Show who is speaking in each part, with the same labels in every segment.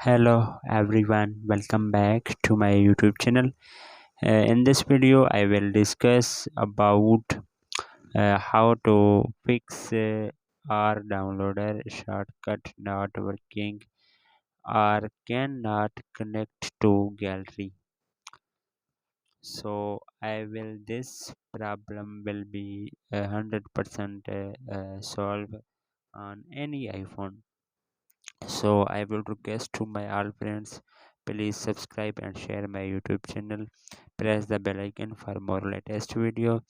Speaker 1: Hello everyone, welcome back to my YouTube channel. In this video, I will discuss about how to fix our downloader shortcut not working or cannot connect to gallery. So this problem will be 100% solved on any iPhone. So I will request to my all friends, please subscribe and share my YouTube channel. Press the bell icon for more latest video.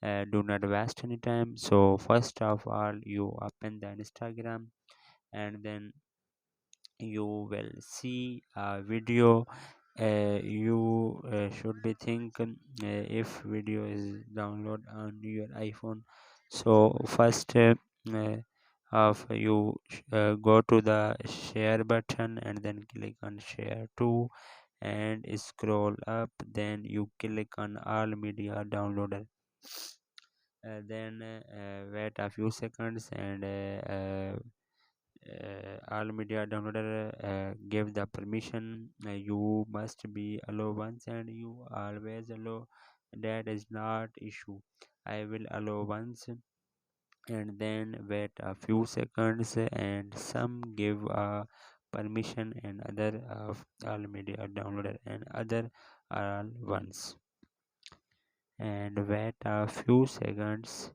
Speaker 1: Do not waste any time. So first of all, you open the Instagram and then you will see a video. You should be thinking if video is download on your iPhone. So first of you go to the share button and then click on share to and scroll up, then you click on all media downloader. Then wait a few seconds and all media downloader give the permission. You must be allow once and you always allow, that is not issue. I will allow once and then wait a few seconds and some give a permission and other of all media downloader and other all once and wait a few seconds.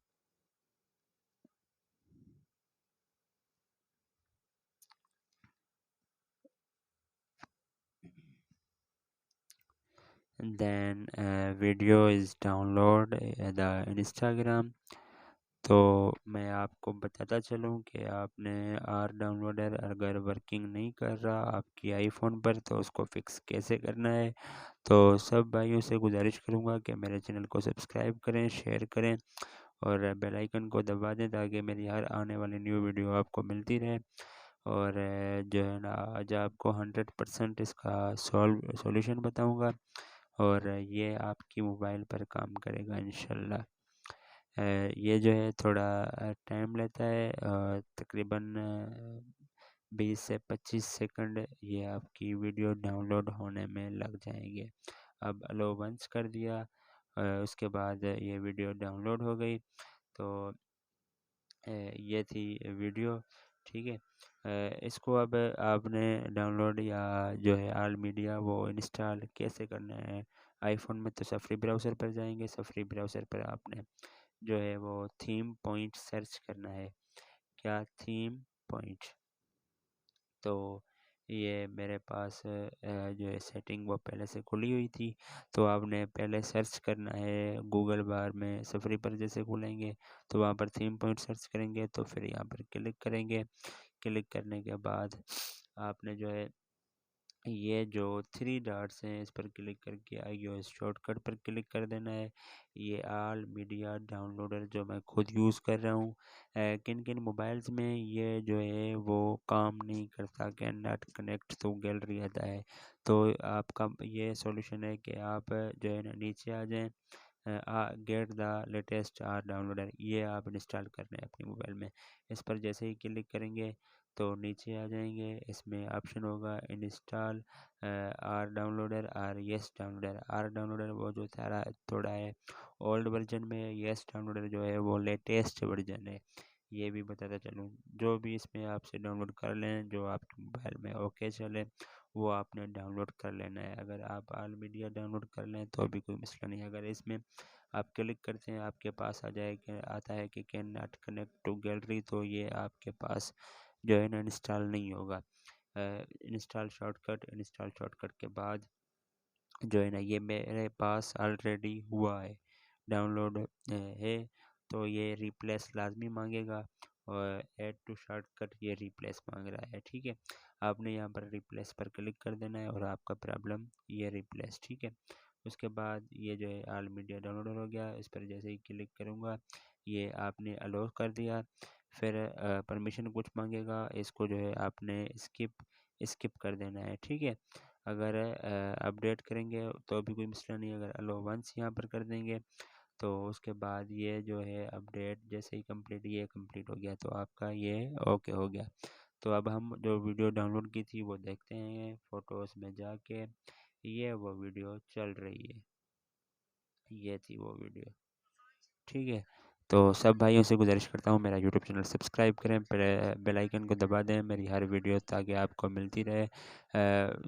Speaker 1: Then video is download the Instagram. तो मैं आपको बताता चलूँ कि आपने are downloader अगर working नहीं कर रहा आपकी आईफोन पर तो उसको फिक्स कैसे करना है। तो सब भाइयों से गुजारिश करूँगा कि मेरे चैनल को सब्सक्राइब करें, शेयर करें और बेल आइकन को दबा दें ताकि मेरी हर आने वाली न्यू वीडियो आपको मिलती रहे। और जो है ना, आज आपको 100% इसका सॉल्यूशन बताऊँगा और ये आपकी मोबाइल पर काम करेगा इंशाल्लाह। ये जो है थोड़ा टाइम लेता है, तकरीबन 20 से 25 सेकंड ये आपकी वीडियो डाउनलोड होने में लग जाएंगे। अब अलो वंस कर दिया, उसके बाद ये वीडियो डाउनलोड हो गई। तो ये थी वीडियो, ठीक है। इसको अब आपने डाउनलोड या जो है ऑल मीडिया वो इंस्टॉल कैसे करना है आईफोन में। तो सफरी ब्राउज़र पर जाएंगे, सफरी ब्राउज़र पर आपने जो है वो थीम पॉइंट सर्च करना है। क्या थीम पॉइंट, तो ये मेरे पास जो है सेटिंग वो पहले से खुली हुई थी। तो आपने पहले सर्च करना है गूगल बार में, सफरी पर जैसे खोलेंगे तो वहाँ पर थीम पॉइंट सर्च करेंगे तो फिर यहाँ पर क्लिक करेंगे। क्लिक करने के बाद आपने जो है ये जो 3 डॉट्स हैं इस पर क्लिक करके iOS शॉर्टकट पर क्लिक कर देना है। ये ऑल मीडिया डाउनलोडर जो मैं खुद यूज़ कर रहा हूँ, किन किन मोबाइल्स में ये जो है वो काम नहीं करता, कैन नॉट कनेक्ट तो गैलरी आता है। तो आपका ये सॉल्यूशन है कि आप जो है ना नीचे आ जाएं, get the latest R downloader ये आप इंस्टॉल कर रहे हैं अपने मोबाइल में। इस पर जैसे ही क्लिक करेंगे तो नीचे आ जाएंगे, इसमें ऑप्शन होगा इंस्टॉल आर डाउनलोडर और यस डाउनलोडर। आर डाउनलोडर वो जो थोड़ा है ओल्ड वर्जन में, यस डाउनलोडर जो है वो लेटेस्ट वर्जन है। ये भी बताता चलूँ, जो भी इसमें आपसे डाउनलोड कर लें जो आपके मोबाइल में ओके चले वो आपने डाउनलोड कर लेना है। अगर आप ऑल मीडिया डाउनलोड कर लें तो भी कोई मसला नहीं। अगर इसमें आप क्लिक करते हैं आपके पास आता है कि can not connect to gallery, तो ये आपके पास जो है ना इंस्टॉल नहीं होगा। इंस्टॉल शॉर्टकट के बाद जो है ना ये मेरे पास ऑलरेडी हुआ है, डाउनलोड है। तो ये रिप्लेस लाजमी मांगेगा और ऐड टू शॉर्टकट ये रिप्लेस मांग रहा है, ठीक है। आपने यहाँ पर रिप्लेस पर क्लिक कर देना है और आपका प्रॉब्लम ये रिप्लेस, ठीक है। उसके बाद ये जो है ऑल मीडिया डाउनलोड हो गया, इस पर जैसे ही क्लिक करूँगा ये आपने अलाउ कर दिया। फिर परमिशन कुछ मांगेगा, इसको जो है आपने स्किप कर देना है, ठीक है। अगर अपडेट करेंगे तो भी कोई मसला नहीं, अगर अलाउ वंस यहाँ पर कर देंगे तो उसके बाद ये जो है अपडेट जैसे ही कंप्लीट, ये कंप्लीट हो गया तो आपका ये ओके हो गया। तो अब हम जो वीडियो डाउनलोड की थी वो देखते हैं फ़ोटोज़ में जाके। ये वो वीडियो चल रही है, ये थी वो वीडियो। ठीक है, तो सब भाइयों से गुजारिश करता हूँ मेरा यूट्यूब चैनल सब्सक्राइब करें, बेल आइकन को दबा दें मेरी हर वीडियो ताकि आपको मिलती रहे।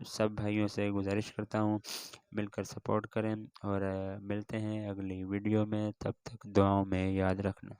Speaker 1: सब भाइयों से गुजारिश करता हूँ मिलकर सपोर्ट करें और मिलते हैं अगली वीडियो में, तब तक दुआओं में याद रखना।